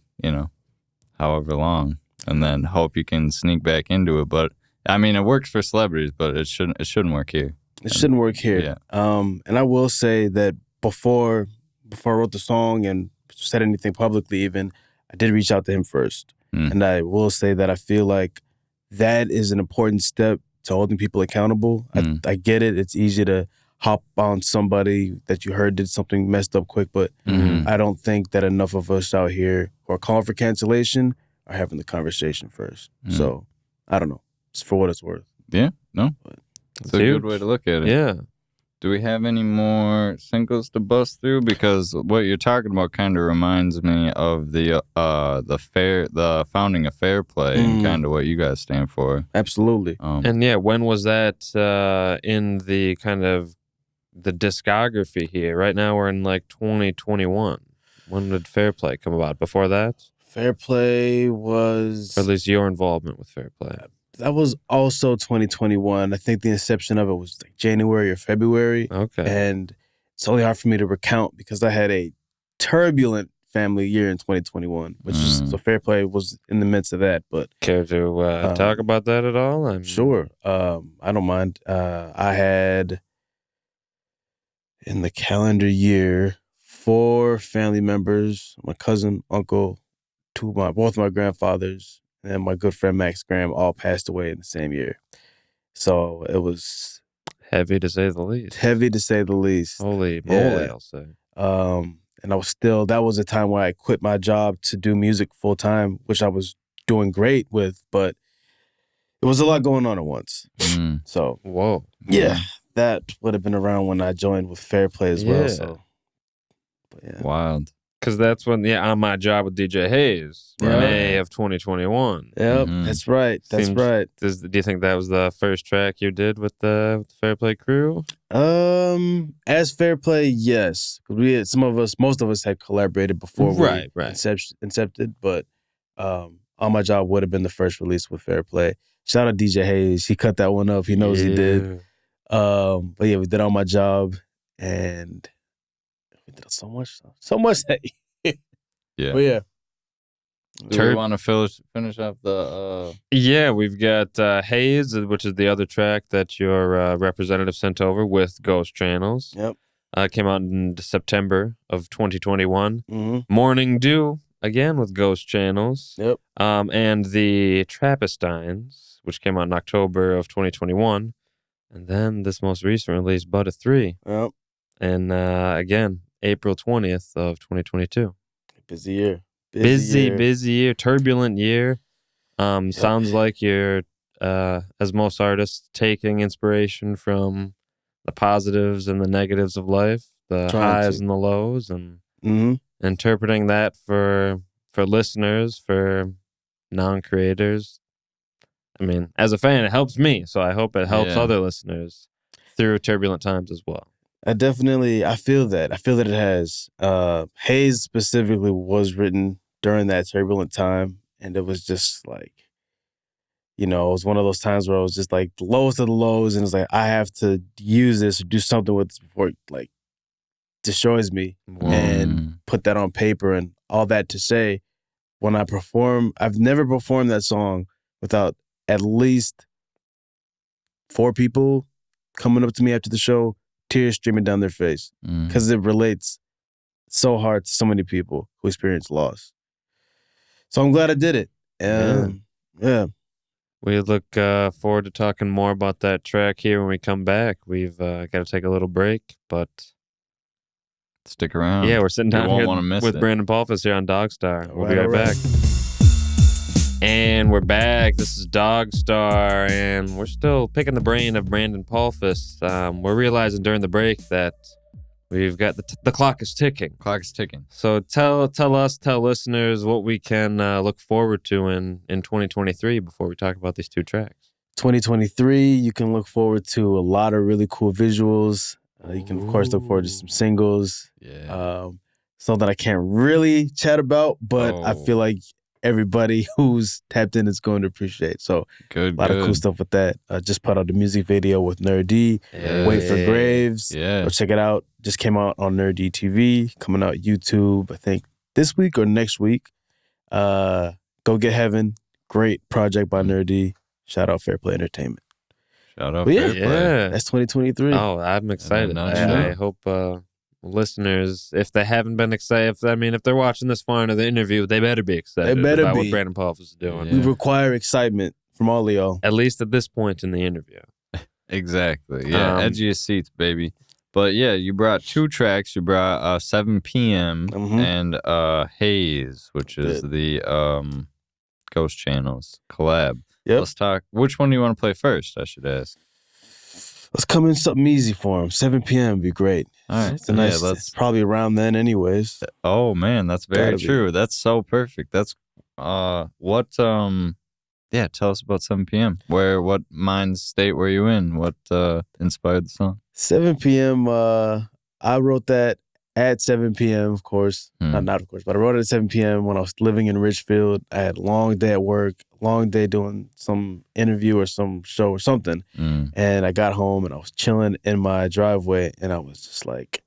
Speaker 1: however long, and then hope you can sneak back into it. But, I mean, it works for celebrities, but it shouldn't work here.
Speaker 3: It shouldn't work here.
Speaker 1: Yeah.
Speaker 3: And I will say that before I wrote the song and said anything publicly even, I did reach out to him first. And I will say that I feel like that is an important step to holding people accountable. I get it. It's easy to hop on somebody that you heard did something messed up quick, but I don't think that enough of us out here who are calling for cancellation are having the conversation first. So, I don't know. It's for what it's worth.
Speaker 1: Yeah, no. It's a good way to look at it.
Speaker 2: Yeah.
Speaker 1: Do we have any more singles to bust through? Because what you're talking about kind of reminds me of the founding of Fair Play and kind of what you guys stand for.
Speaker 3: Absolutely.
Speaker 2: And when was that in the kind of the discography here? Right now we're in like 2021. When did Fair Play come about? Before that?
Speaker 3: Fair Play was...
Speaker 2: Or at least your involvement with Fair Play.
Speaker 3: That was also 2021. I think the inception of it was like January or February.
Speaker 2: Okay.
Speaker 3: And it's only hard for me to recount because I had a turbulent family year in 2021, which is, so Fair Play was in the midst of that. But
Speaker 2: care to talk about that at all?
Speaker 3: Sure. I don't mind. I had in the calendar year 4 family members, my cousin, uncle, both my grandfathers, and my good friend Max Graham all passed away in the same year. So it was...
Speaker 2: heavy to say the least.
Speaker 3: Heavy to say the least.
Speaker 2: Holy moly, I'll say.
Speaker 3: And that was a time where I quit my job to do music full time, which I was doing great with, but it was a lot going on at once. So,
Speaker 2: whoa.
Speaker 3: Yeah, that would have been around when I joined with Fair Play as well. So, but yeah.
Speaker 1: Wild.
Speaker 2: Because that's when, on my job with DJ Hayes, May of 2021.
Speaker 3: Yep, that's right. That's right.
Speaker 2: Do you think that was the first track you did with the Fair Play crew?
Speaker 3: As Fair Play, yes. Because most of us had collaborated before we incepted, but On My Job would have been the first release with Fair Play. Shout out DJ Hayes. He cut that one up. He knows he did. But yeah, we did On My Job, and we did so much that
Speaker 1: yeah.
Speaker 3: But yeah.
Speaker 1: Do we want to finish up the...
Speaker 2: Yeah, we've got Hayes, which is the other track that your representative sent over with Ghost Channels.
Speaker 3: Yep.
Speaker 2: Came out in September of 2021. Morning Dew, again with Ghost Channels.
Speaker 3: Yep.
Speaker 2: And the Trappistines, which came out in October of 2021. And then this most recent release, Butter 3.
Speaker 3: Yep.
Speaker 2: And again, April 20th of 2022.
Speaker 3: Busy year.
Speaker 2: Busy year. Turbulent year. Sounds like you're as most artists, taking inspiration from the positives and the negatives of life, the highs and the lows, and interpreting that for listeners, for non-creators. I mean, as a fan, it helps me, so I hope it helps other listeners through turbulent times as well.
Speaker 3: I feel that. I feel that it has. Haze specifically was written during that turbulent time, and it was just like, it was one of those times where I was just like the lowest of the lows, and it's like, I have to use this or do something with this before it like destroys me, and put that on paper. And all that to say, when I perform, I've never performed that song without at least 4 people coming up to me after the show, tears streaming down their face, because it relates so hard to so many people who experience loss. So I'm glad I did it. Yeah.
Speaker 2: We look forward to talking more about that track here when we come back. We've got to take a little break, but
Speaker 1: stick around.
Speaker 2: Yeah, we're sitting down here with
Speaker 1: it.
Speaker 2: Brandon Pulphus here on DogStar. We'll be right back. And we're back. This is DogStar, and we're still picking the brain of Brandon Pulphus. We're realizing during the break that we've got the clock is ticking.
Speaker 1: Clock is ticking.
Speaker 2: So tell listeners what we can look forward to in 2023 before we talk about these 2 tracks.
Speaker 3: 2023, you can look forward to a lot of really cool visuals. You can, of course, look forward to some singles.
Speaker 1: Yeah.
Speaker 3: Something I can't really chat about, but I feel like everybody who's tapped in is going to appreciate. So a lot of cool stuff with that. Just put out the music video with Nerdy. Wait for Graves. Go check it out. Just came out on Nerdy TV. Coming out YouTube, I think this week or next week. Go Get Heaven. Great project by Nerdy. Shout out Fair Play Entertainment.
Speaker 1: Shout out Fair Play.
Speaker 2: Yeah.
Speaker 3: That's 2023.
Speaker 2: Oh, I'm excited. I hope listeners, if they haven't been excited, if they're watching this far into the interview, they better be excited about what Brandon Pulphus is doing.
Speaker 3: We require excitement from all of y'all.
Speaker 2: At least at this point in the interview.
Speaker 1: Exactly. Yeah, edge of your seats, baby. But yeah, you brought 2 tracks. You brought 7 p.m. And Haze, which is the Ghost Channels collab.
Speaker 3: Yep.
Speaker 1: Let's talk. Which one do you want to play first, I should ask?
Speaker 3: Let's come in something easy for him. 7 p.m. would be great.
Speaker 1: All right.
Speaker 3: It's it's probably around then anyways.
Speaker 1: Oh, man, that's very true. That's so perfect. That's tell us about 7 p.m. What mind state were you in? What inspired the song?
Speaker 3: 7 p.m. I wrote that at 7 p.m., of course. Not of course, but I wrote it at 7 p.m. when I was living in Richfield. I had a long day at work, long day doing some interview or some show or something. And I got home and I was chilling in my driveway and I was just like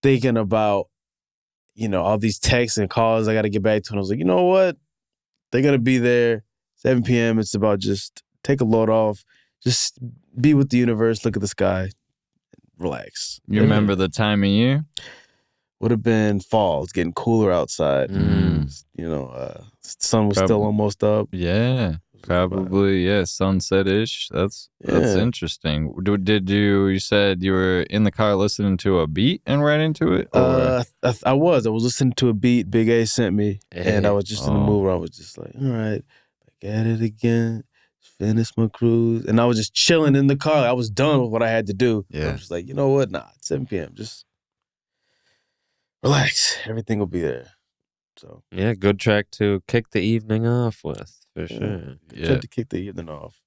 Speaker 3: thinking about, all these texts and calls I got to get back to. And I was like, you know what? They're going to be there. 7 p.m. It's about just take a load off, just be with the universe, look at the sky, relax.
Speaker 1: You remember the time of year?
Speaker 3: Would have been fall. It's getting cooler outside. Sun was still almost up.
Speaker 1: Yeah, probably. Yeah, sunset-ish. That's interesting. You said you were in the car listening to a beat and right into it?
Speaker 3: I was listening to a beat Big A sent me, and I was just in the mood where I was just like, all right, back at it again. Finish my cruise. And I was just chilling in the car. I was done with what I had to do.
Speaker 1: Yeah.
Speaker 3: I was just like, you know what? Nah, it's 7 p.m. Just relax. Everything will be there. So
Speaker 2: yeah, good track to kick the evening off with, for sure.
Speaker 3: Good track to kick the evening off.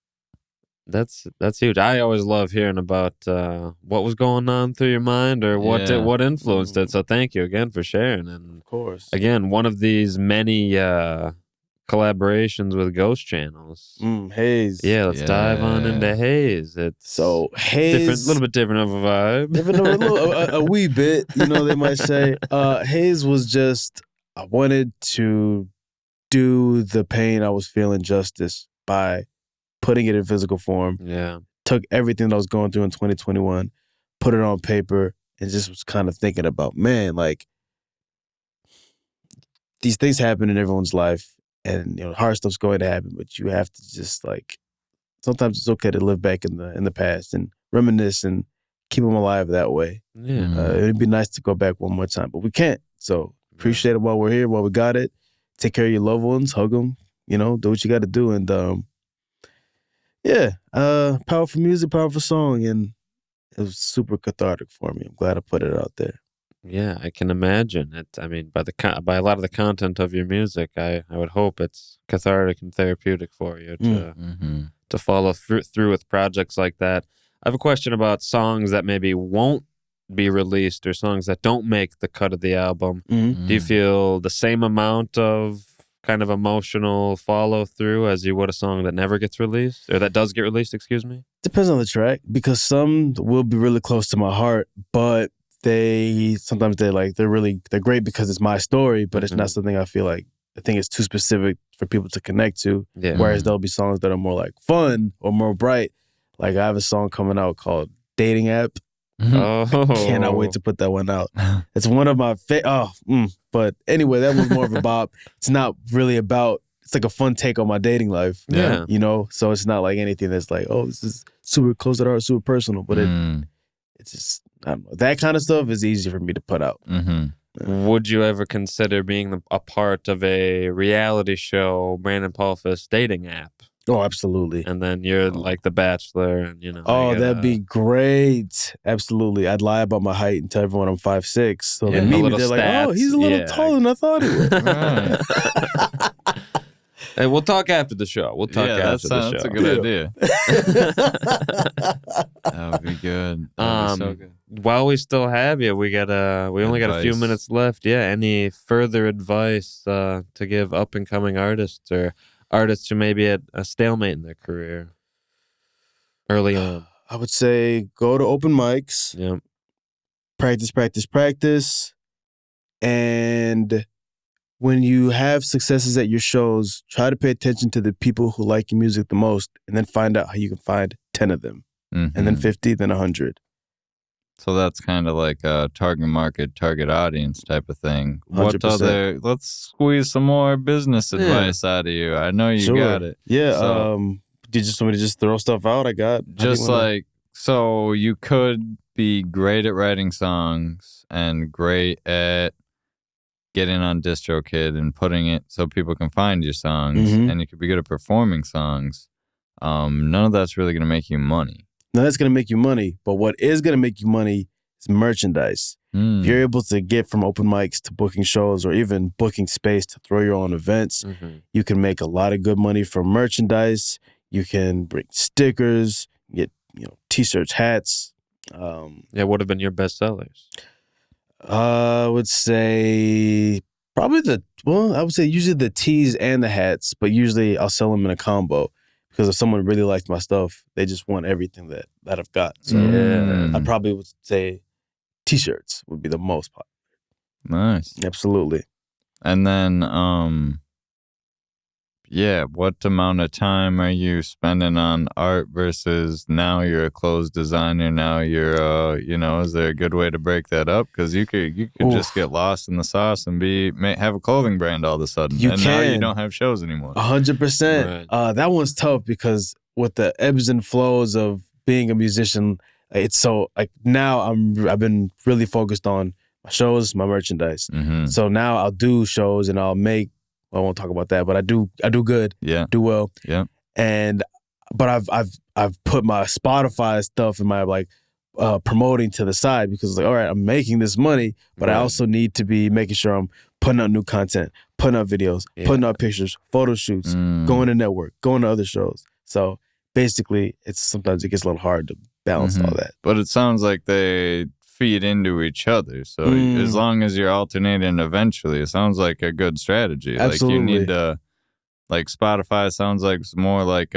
Speaker 2: That's huge. I always love hearing about what was going on through your mind or what influenced it. So thank you again for sharing. And
Speaker 3: of course,
Speaker 2: again, one of these many collaborations with Ghost Channels.
Speaker 3: Haze.
Speaker 2: Yeah, let's dive on into Haze. It's
Speaker 3: Haze,
Speaker 2: a little bit different of a vibe.
Speaker 3: a wee bit, they might say. Haze was just, I wanted to do the pain I was feeling justice by putting it in physical form.
Speaker 2: Yeah.
Speaker 3: Took everything that I was going through in 2021, put it on paper, and just was kind of thinking about, man, like, these things happen in everyone's life. And hard stuff's going to happen, but you have to just sometimes it's okay to live back in the past and reminisce and keep them alive that way.
Speaker 2: Yeah,
Speaker 3: it'd be nice to go back one more time, but we can't. So appreciate it while we're here, while we got it. Take care of your loved ones, hug them. Do what you got to do, and Yeah, powerful music, powerful song, and it was super cathartic for me. I'm glad I put it out there.
Speaker 2: Yeah, I can imagine it. I mean, by a lot of the content of your music, I would hope it's cathartic and therapeutic for you to follow through with projects like that. I have a question about songs that maybe won't be released or songs that don't make the cut of the album. Do you feel the same amount of kind of emotional follow through as you would a song that never gets released or that does get released? Excuse me.
Speaker 3: Depends on the track, because some will be really close to my heart, but they're great because it's my story, but it's not something I think it's too specific for people to connect to.
Speaker 2: Yeah.
Speaker 3: Whereas there'll be songs that are more like fun or more bright. Like I have a song coming out called Dating App.
Speaker 2: Oh,
Speaker 3: Cannot wait to put that one out. It's one of my but anyway, that was more of a bop. It's not really about, it's like a fun take on my dating life.
Speaker 2: Yeah.
Speaker 3: You know, so it's not like anything that's like, oh, this is super close to the heart, super personal, but it's just, I don't know. That kind of stuff is easy for me to put out.
Speaker 2: Would you ever consider being a part of a reality show, Brandon Pulphus dating app?
Speaker 3: Oh, absolutely.
Speaker 2: And then you're like the Bachelor, and you know.
Speaker 3: Oh, that'd be great. Absolutely. I'd lie about my height and tell everyone I'm 5'6". So they meet me, they're like, oh, he's a little taller than I thought he was.
Speaker 2: Hey, we'll talk after the show. We'll talk after the show.
Speaker 1: That's a good idea. That would be good. That would be so good.
Speaker 2: While we still have you, we only got a few minutes left. Yeah. Any further advice to give up and coming artists or artists who may be at a stalemate in their career early on?
Speaker 3: I would say go to open mics.
Speaker 2: Yep.
Speaker 3: Practice. And when you have successes at your shows, try to pay attention to the people who like your music the most, and then find out how you can find 10 of them. And then 50, then 100.
Speaker 1: So that's kind of like a target market, target audience type of thing.
Speaker 3: 100%.
Speaker 1: Let's squeeze some more business advice out of you. I know you got it.
Speaker 3: Yeah. Do you just want me to just throw stuff out? I got
Speaker 1: so you could be great at writing songs and great at getting on DistroKid and putting it so people can find your songs, and you could be good at performing songs. None of that's really going to make you money.
Speaker 3: No, that's going to make you money. But what is going to make you money is merchandise. If you're able to get from open mics to booking shows or even booking space to throw your own events, you can make a lot of good money from merchandise. You can bring stickers, get T-shirts, hats.
Speaker 2: What have been your best sellers?
Speaker 3: I would say usually the tees and the hats, but usually I'll sell them in a combo. Because if someone really likes my stuff, they just want everything that I've got. So I probably would say T-shirts would be the most popular.
Speaker 1: Nice.
Speaker 3: Absolutely.
Speaker 1: And then, what amount of time are you spending on art versus now you're a clothes designer, now you're, is there a good way to break that up? Because you could just get lost in the sauce and have a clothing brand all of a sudden. Now you don't have shows anymore.
Speaker 3: 100%. Right. That one's tough because with the ebbs and flows of being a musician, it's so like now I've been really focused on my shows, my merchandise. So now I'll do shows and I'll make. I won't talk about that, but I do good.
Speaker 1: Yeah.
Speaker 3: Do well.
Speaker 1: Yeah.
Speaker 3: But I've put my Spotify stuff in my promoting to the side because all right, I'm making this money, but I also need to be making sure I'm putting out new content, putting out videos, putting out pictures, photo shoots, going to network, going to other shows. So basically sometimes it gets a little hard to balance all that.
Speaker 1: But it sounds like they feed into each other. So as long as you're alternating eventually, it sounds like a good strategy.
Speaker 3: Absolutely.
Speaker 1: Like you need to, like Spotify sounds like it's more like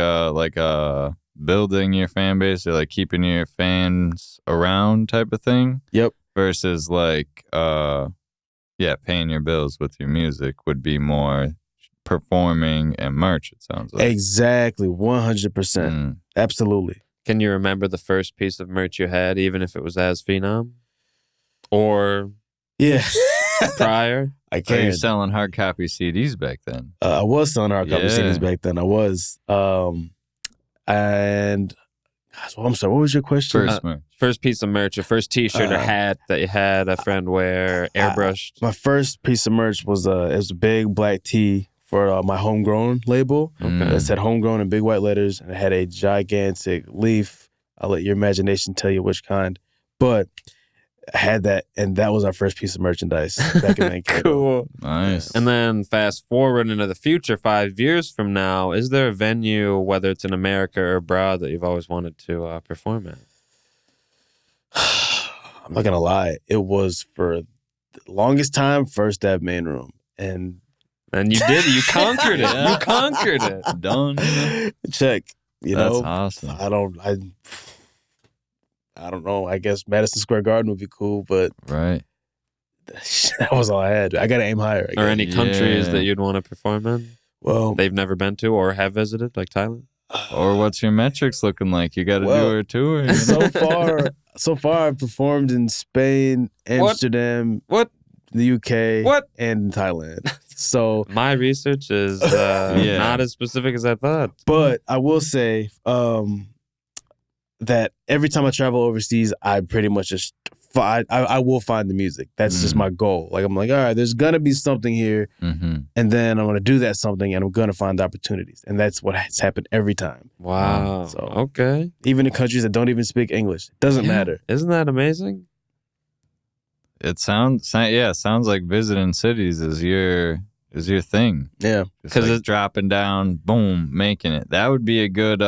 Speaker 1: building your fan base or like keeping your fans around type of thing.
Speaker 3: Yep.
Speaker 1: Versus paying your bills with your music would be more performing and merch, it sounds like.
Speaker 3: Exactly. 100%. Absolutely.
Speaker 2: Can you remember the first piece of merch you had, even if it was as Phenom? Or prior?
Speaker 3: I can.
Speaker 1: Are you selling hard copy CDs back then?
Speaker 3: I was selling hard copy CDs back then. I was. And I'm sorry, what was your question?
Speaker 2: First piece of merch, your first T-shirt or hat that you had a friend wear, airbrushed.
Speaker 3: My first piece of merch was it was a big black tee for my homegrown label.
Speaker 2: Okay.
Speaker 3: It said homegrown in big white letters, and it had a gigantic leaf. I'll let your imagination tell you which kind. But I had that, and that was our first piece of merchandise back in Mankato.
Speaker 2: Cool.
Speaker 1: Nice.
Speaker 2: And then fast forward into the future, 5 years from now, is there a venue, whether it's in America or abroad, that you've always wanted to perform at?
Speaker 3: I'm not going to lie. It was for the longest time First Ave Main Room. And
Speaker 2: you did. You conquered it. You conquered it.
Speaker 1: Done.
Speaker 3: Check.
Speaker 1: That's awesome.
Speaker 3: I don't know. I guess Madison Square Garden would be cool, but
Speaker 1: right.
Speaker 3: That was all I had. I got to aim higher.
Speaker 2: Or any countries that you'd want to perform in?
Speaker 3: Well,
Speaker 2: they've never been to or have visited, like Thailand?
Speaker 1: Or what's your metrics looking like? You got to do a tour. You know?
Speaker 3: So far, I've performed in Spain, Amsterdam, the UK, and Thailand. So
Speaker 2: my research is not as specific as I thought.
Speaker 3: But I will say that every time I travel overseas, I pretty much just I will find the music. That's just my goal. Like I'm like, all right, there's gonna be something here, and then I'm gonna do that something, and I'm gonna find the opportunities, and that's what has happened every time.
Speaker 2: Wow.
Speaker 3: So
Speaker 2: okay,
Speaker 3: even in countries that don't even speak English, it doesn't matter.
Speaker 2: Isn't that amazing?
Speaker 1: It sounds like visiting cities is your thing.
Speaker 3: Yeah,
Speaker 1: because it's dropping down, boom, making it. That would be a good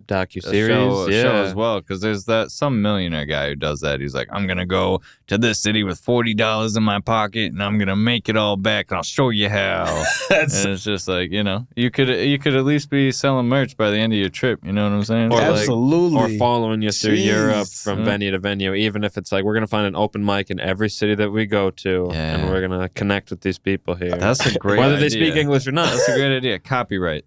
Speaker 2: docuseries
Speaker 1: show as well, because there's some millionaire guy who does that. He's like, I'm gonna go to this city with $40 in my pocket and I'm gonna make it all back and I'll show you how. And it's just like, you could at least be selling merch by the end of your trip, you know what I'm saying?
Speaker 2: Or
Speaker 3: absolutely.
Speaker 2: Or following you through Europe from venue to venue, even if it's like we're gonna find an open mic in every city that we go to and we're gonna connect with these people here.
Speaker 1: That's a great
Speaker 2: whether
Speaker 1: idea.
Speaker 2: they speak English or not.
Speaker 1: That's a great idea. Copyright.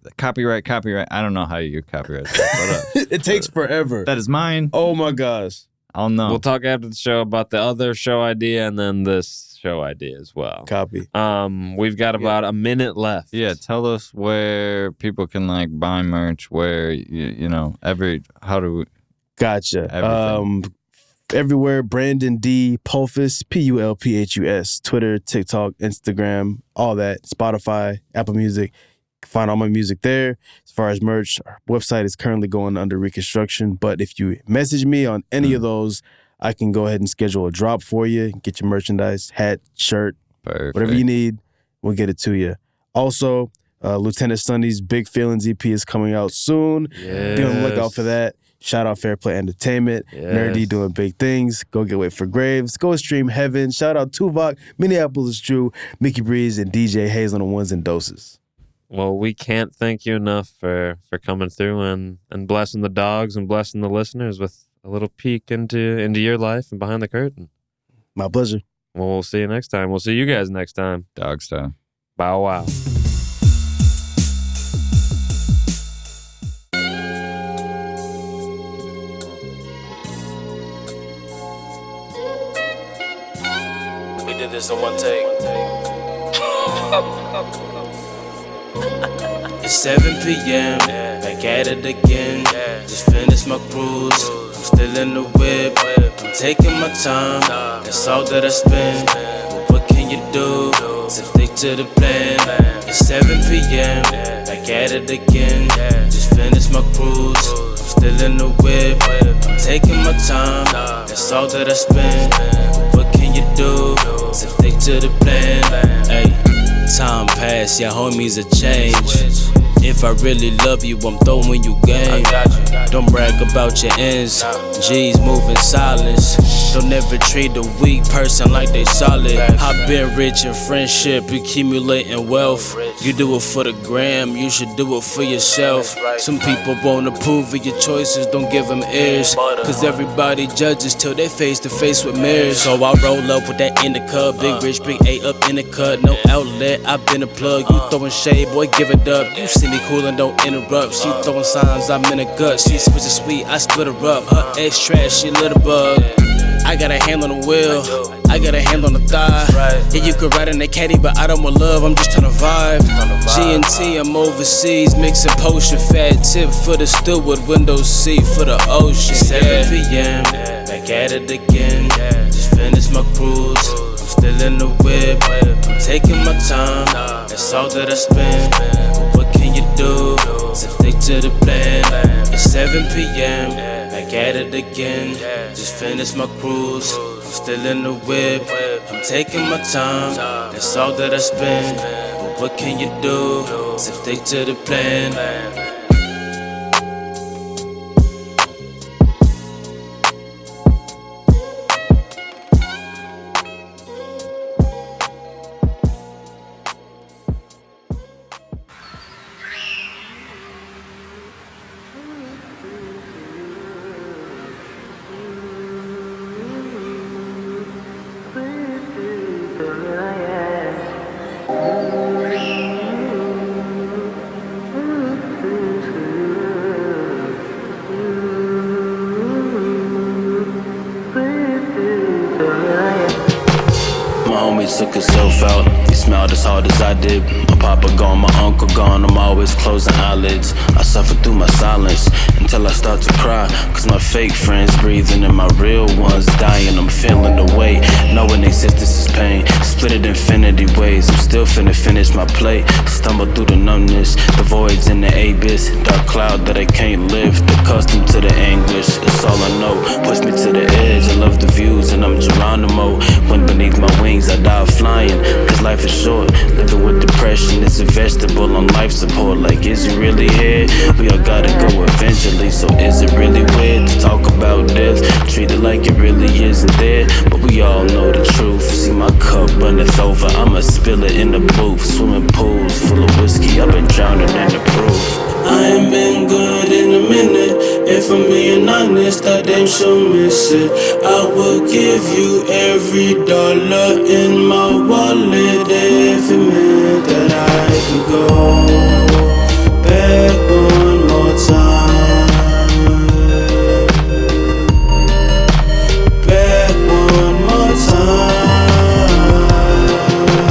Speaker 1: I don't know how you copyright that, but
Speaker 3: it takes forever.
Speaker 1: That is mine.
Speaker 3: Oh my gosh.
Speaker 1: I'll know.
Speaker 2: We'll talk after the show about the other show idea and then this show idea as well.
Speaker 3: Copy.
Speaker 2: We've got about a minute left.
Speaker 1: Yeah, tell us where people can buy merch, where how do we
Speaker 3: Gotcha.
Speaker 1: Everything.
Speaker 3: Everywhere, Brandon D. Pulphus, Pulphus, Twitter, TikTok, Instagram, all that, Spotify, Apple Music. Find all my music there. As far as merch, our website is currently going under reconstruction. But if you message me on any of those, I can go ahead and schedule a drop for you. Get your merchandise, hat, shirt, whatever you need. We'll get it to you. Also, Lieutenant Sonny's Big Feelings EP is coming out soon.
Speaker 2: Yes.
Speaker 3: Be on the lookout for that. Shout out Fair Play Entertainment.
Speaker 2: Yes.
Speaker 3: Nerdy doing big things. Go get Wait for Graves. Go stream Heaven. Shout out Tuvok, Minneapolis Drew, Mickey Breeze, and DJ Hayes on the ones and doses.
Speaker 2: Well, we can't thank you enough for coming through and blessing the dogs and blessing the listeners with a little peek into your life and behind the curtain.
Speaker 3: My pleasure.
Speaker 2: Well, we'll see you next time. We'll see you guys next time.
Speaker 1: DogStar.
Speaker 2: Bow wow.
Speaker 3: We did this in one take. It's 7 p.m. Back at it again. Just finished my cruise. I'm still in the whip. I'm taking my time. That's all that I spend. But what can you do? So stick to the plan. It's 7 p.m. Back at it again. Just finished my cruise. I'm still in the whip. I'm taking my time. That's all that I spend. But what can you do? So stick to the plan. Hey. Time pass, your homies a change. If I really love you, I'm throwing you game. Don't brag about your ends. G's moving silence. Don't ever treat a weak person like they solid. I've been rich in friendship, accumulating wealth. You do it for the gram, you should do it for yourself. Some people won't approve of your choices, don't give them ears. Cause everybody judges till they face to face with mirrors. So I roll up with that in the cup. Big rich, big A up in the cut. No outlet, I've been a plug. You throwing shade, boy, give it up. You see me cool and don't interrupt. She throwing signs, I'm in a gut. She switching sweet, I split her up. Her ex trash, she lit a bug. I got a hand on the wheel, I got a hand on the thigh. Yeah, you could ride in a caddy, but I don't want love, I'm just tryna vibe. G&T, I'm overseas, mixing potion. Fat tip for the steward, window seat for the ocean. 7 p.m., back at it again. Just finished my cruise. still in the whip. I'm taking my time, that's all that I spend. But what can you do? So stick to the plan. It's 7 p.m., back at it again. Just finished my cruise, I'm still in the whip. I'm taking my time, that's all that I spend. But what can you do? So stick to the plan.
Speaker 4: Took himself out, he smiled as hard as I did. My papa gone, my uncle gone, I'm always closing eyelids. I suffer through my silence until I start to cry, cause my fake friends breathing and my real ones dying. I'm feeling the weight, knowing existence is pain. Split it infinity ways, I'm still finna finish my plate. Stumble through the numbness, the voids in the abyss. Dark cloud that I can't lift, accustomed to the anguish. It's all I know, push me to the edge. I love the views and I'm Geronimo. When beneath my wings I die flying, cause life is short. Living with depression is a vegetable on life support. Like, is it really here? We all gotta go eventually, so is it really weird to talk about death? Treat it like it really isn't there, but we all know the truth. See my cup runneth over, I'ma spill it in the booth. Swimming pools full of whiskey, I've been drowning in the proof. I ain't been good in a minute. If I'm being honest, I damn sure miss it. I would give you every dollar in my wallet if it meant that I could go back one more time. Back one more time.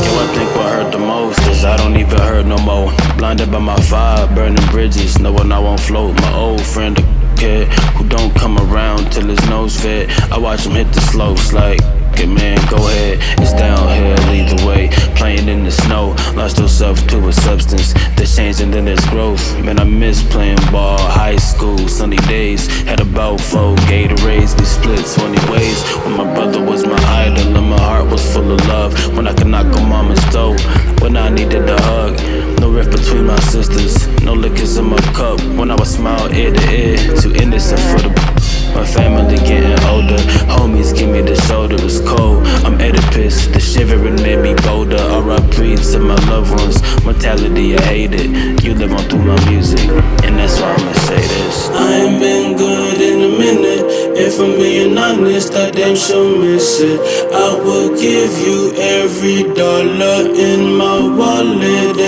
Speaker 4: Yo, I think what hurt the most is I don't even hurt no more. Blinded by my fire, burning bridges, knowing I won't float. My old friend, a kid who don't come around till his nose fit. I watch him hit the slopes like, okay, man, go ahead. It's downhill either way. Playing in the snow, lost yourself to a substance that's changing, then there's growth. Man, I miss playing ball, high school, sunny days. Had about 4 Gatorades, we split 20 ways. When my brother was my idol and my heart was full of love. When I could knock on mama's door, when I needed a hug. No rift between my sisters, no liquors in my cup. When I would smile ear to ear, too innocent for the my family getting older, homies give me the shoulder, it's cold. I'm Oedipus, the shivering made me bolder. R.I.P. to my loved ones, mortality I hate it. You live on through my music, and that's why I'ma say this. I ain't been good in a minute. If I'm being honest, I damn sure miss it. I would give you every dollar in my wallet